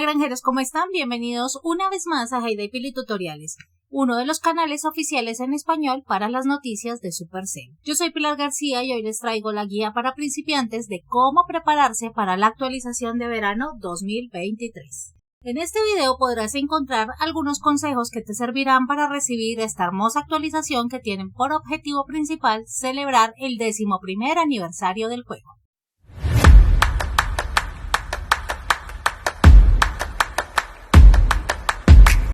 granjeros, ¿cómo están? Bienvenidos una vez más a Heyday Pili Tutoriales, uno de los canales oficiales en español para las noticias de Supercell. Yo soy Pilar García y hoy les traigo la guía para principiantes de cómo prepararse para la actualización de verano 2023. En este video podrás encontrar algunos consejos que te servirán para recibir esta hermosa actualización que tienen por objetivo principal celebrar el 11º aniversario del juego.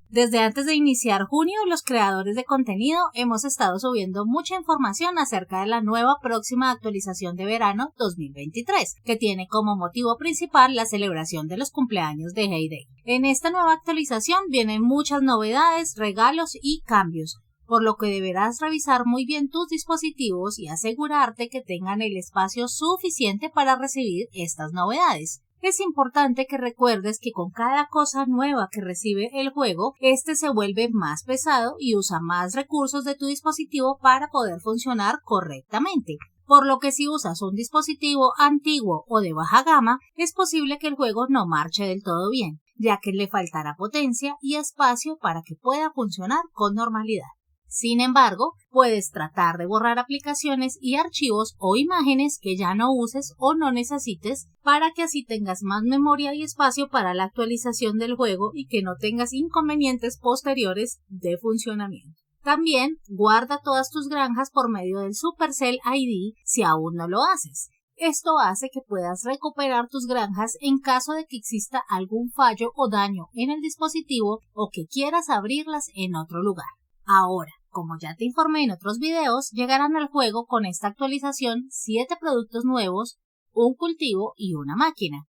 Desde antes de iniciar junio, los creadores de contenido hemos estado subiendo mucha información acerca de la nueva próxima actualización de verano 2023, que tiene como motivo principal la celebración de los cumpleaños de Heyday. En esta nueva actualización vienen muchas novedades, regalos y cambios, por lo que deberás revisar muy bien tus dispositivos y asegurarte que tengan el espacio suficiente para recibir estas novedades. Es importante que recuerdes que con cada cosa nueva que recibe el juego, este se vuelve más pesado y usa más recursos de tu dispositivo para poder funcionar correctamente. Por lo que si usas un dispositivo antiguo o de baja gama, es posible que el juego no marche del todo bien, ya que le faltará potencia y espacio para que pueda funcionar con normalidad. Sin embargo, puedes tratar de borrar aplicaciones y archivos o imágenes que ya no uses o no necesites para que así tengas más memoria y espacio para la actualización del juego y que no tengas inconvenientes posteriores de funcionamiento. También guarda todas tus granjas por medio del Supercell ID si aún no lo haces. Esto hace que puedas recuperar tus granjas en caso de que exista algún fallo o daño en el dispositivo o que quieras abrirlas en otro lugar. Ahora, como ya te informé en otros videos, llegarán al juego con esta actualización 7 productos nuevos, un cultivo y una máquina.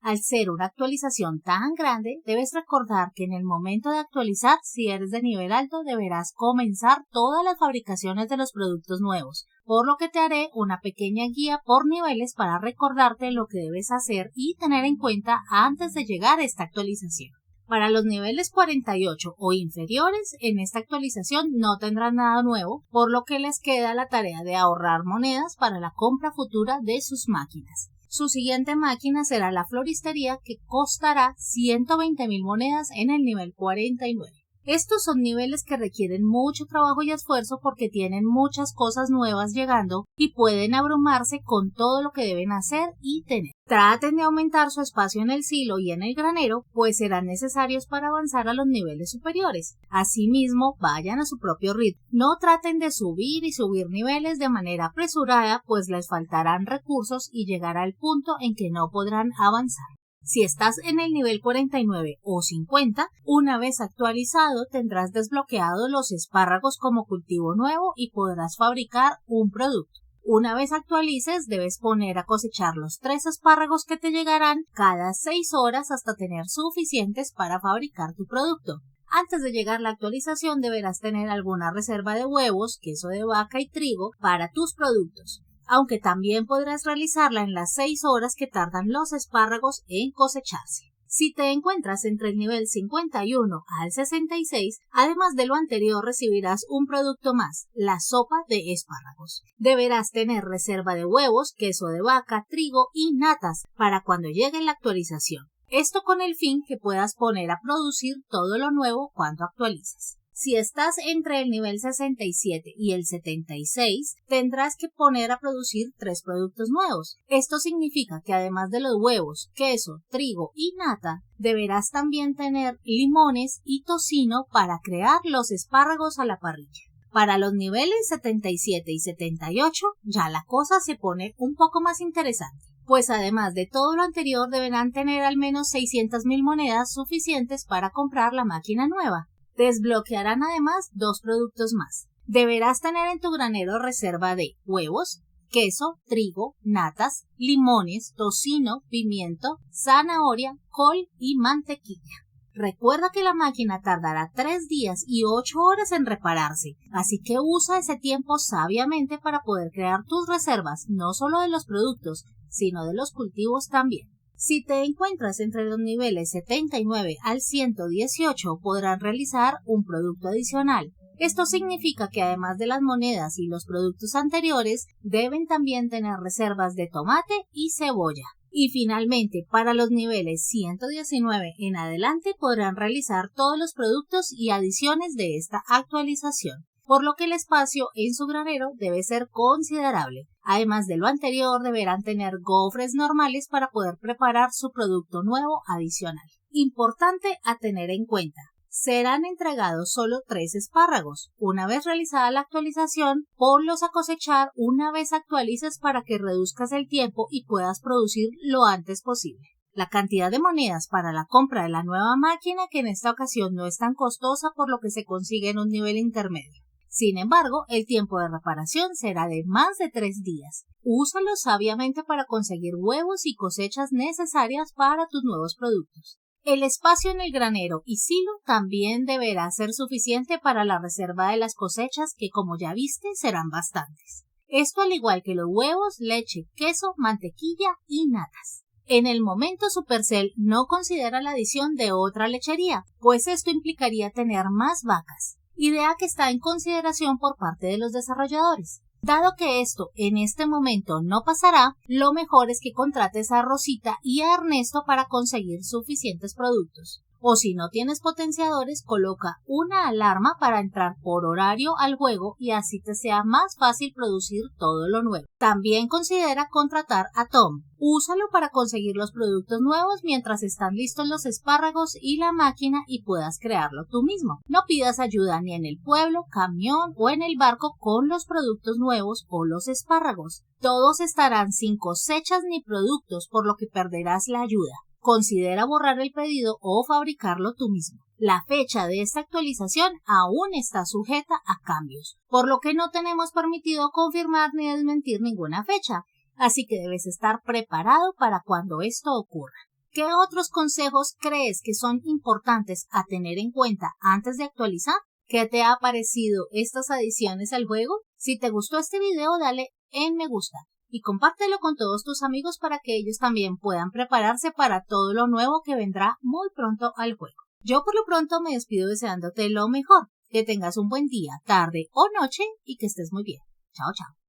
Al ser una actualización tan grande, debes recordar que en el momento de actualizar, si eres de nivel alto, deberás comenzar todas las fabricaciones de los productos nuevos, por lo que te haré una pequeña guía por niveles para recordarte lo que debes hacer y tener en cuenta antes de llegar a esta actualización. Para los niveles 48 o inferiores, en esta actualización no tendrán nada nuevo, por lo que les queda la tarea de ahorrar monedas para la compra futura de sus máquinas. Su siguiente máquina será la floristería, que costará 120.000 monedas en el nivel 49. Estos son niveles que requieren mucho trabajo y esfuerzo porque tienen muchas cosas nuevas llegando y pueden abrumarse con todo lo que deben hacer y tener. Traten de aumentar su espacio en el silo y en el granero, pues serán necesarios para avanzar a los niveles superiores. Asimismo, vayan a su propio ritmo. No traten de subir y subir niveles de manera apresurada, pues les faltarán recursos y llegará el punto en que no podrán avanzar. Si estás en el nivel 49 o 50, una vez actualizado tendrás desbloqueado los espárragos como cultivo nuevo y podrás fabricar un producto. Una vez actualices, debes poner a cosechar los 3 espárragos que te llegarán cada 6 horas hasta tener suficientes para fabricar tu producto. Antes de llegar la actualización deberás tener alguna reserva de huevos, queso de vaca y trigo para tus productos, aunque también podrás realizarla en las 6 horas que tardan los espárragos en cosecharse. Si te encuentras entre el nivel 51 al 66, además de lo anterior recibirás un producto más, la sopa de espárragos. Deberás tener reserva de huevos, queso de vaca, trigo y natas para cuando llegue la actualización. Esto con el fin que puedas poner a producir todo lo nuevo cuando actualices. Si estás entre el nivel 67 y el 76, tendrás que poner a producir 3 productos nuevos. Esto significa que además de los huevos, queso, trigo y nata, deberás también tener limones y tocino para crear los espárragos a la parrilla. Para los niveles 77 y 78, ya la cosa se pone un poco más interesante, pues además de todo lo anterior deberán tener al menos 600.000 monedas suficientes para comprar la máquina nueva. Desbloquearán además 2 productos más. Deberás tener en tu granero reserva de huevos, queso, trigo, natas, limones, tocino, pimiento, zanahoria, col y mantequilla. Recuerda que la máquina tardará 3 días y 8 horas en repararse, así que usa ese tiempo sabiamente para poder crear tus reservas, no solo de los productos, sino de los cultivos también. Si te encuentras entre los niveles 79 al 118, podrán realizar un producto adicional. Esto significa que además de las monedas y los productos anteriores, deben también tener reservas de tomate y cebolla. Y finalmente, para los niveles 119 en adelante podrán realizar todos los productos y adiciones de esta actualización, por lo que el espacio en su granero debe ser considerable. Además de lo anterior, deberán tener gofres normales para poder preparar su producto nuevo adicional. Importante a tener en cuenta. Serán entregados solo 3 espárragos. Una vez realizada la actualización, ponlos a cosechar una vez actualices para que reduzcas el tiempo y puedas producir lo antes posible. La cantidad de monedas para la compra de la nueva máquina, que en esta ocasión no es tan costosa, por lo que se consigue en un nivel intermedio. Sin embargo, el tiempo de reparación será de más de 3 días. Úsalo sabiamente para conseguir huevos y cosechas necesarias para tus nuevos productos. El espacio en el granero y silo también deberá ser suficiente para la reserva de las cosechas, que como ya viste serán bastantes. Esto al igual que los huevos, leche, queso, mantequilla y natas. En el momento Supercell no considera la adición de otra lechería, pues esto implicaría tener más vacas, idea que está en consideración por parte de los desarrolladores. Dado que esto en este momento no pasará, lo mejor es que contrates a Rosita y a Ernesto para conseguir suficientes productos. O si no tienes potenciadores, coloca una alarma para entrar por horario al juego y así te sea más fácil producir todo lo nuevo. También considera contratar a Tom. Úsalo para conseguir los productos nuevos mientras están listos los espárragos y la máquina y puedas crearlo tú mismo. No pidas ayuda ni en el pueblo, camión o en el barco con los productos nuevos o los espárragos. Todos estarán sin cosechas ni productos, por lo que perderás la ayuda. Considera borrar el pedido o fabricarlo tú mismo. La fecha de esta actualización aún está sujeta a cambios, por lo que no tenemos permitido confirmar ni desmentir ninguna fecha, así que debes estar preparado para cuando esto ocurra. ¿Qué otros consejos crees que son importantes a tener en cuenta antes de actualizar? ¿Qué te ha parecido estas adiciones al juego? Si te gustó este video, dale en me gusta y compártelo con todos tus amigos para que ellos también puedan prepararse para todo lo nuevo que vendrá muy pronto al juego. Yo por lo pronto me despido deseándote lo mejor, que tengas un buen día, tarde o noche y que estés muy bien. Chao, chao.